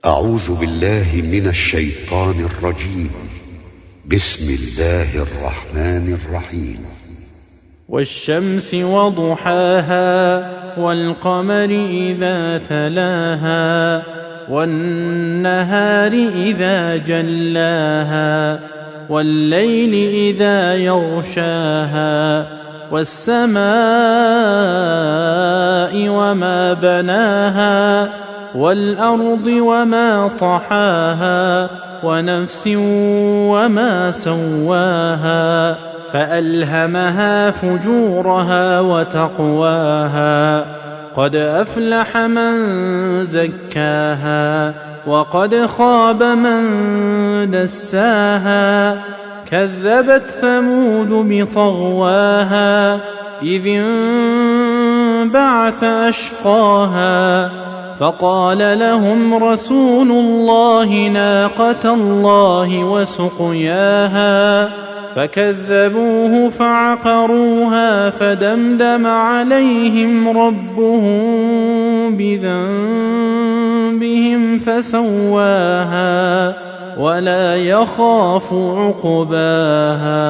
أعوذ بالله من الشيطان الرجيم. بسم الله الرحمن الرحيم. والشمس وضحاها والقمر إذا تلاها والنهار إذا جلاها والليل إذا يغشاها والسماء وما بناها والأرض وما طحاها ونفس وما سواها فألهمها فجورها وتقواها قد أفلح من زكاها وقد خاب من دساها كذبت ثمود بطغواها إذ انبعث أشقاها فقال لهم رسول الله ناقة الله وسقياها فكذبوه فعقروها فدمدم عليهم ربهم بذنبهم فسواها ولا يخاف عقباها.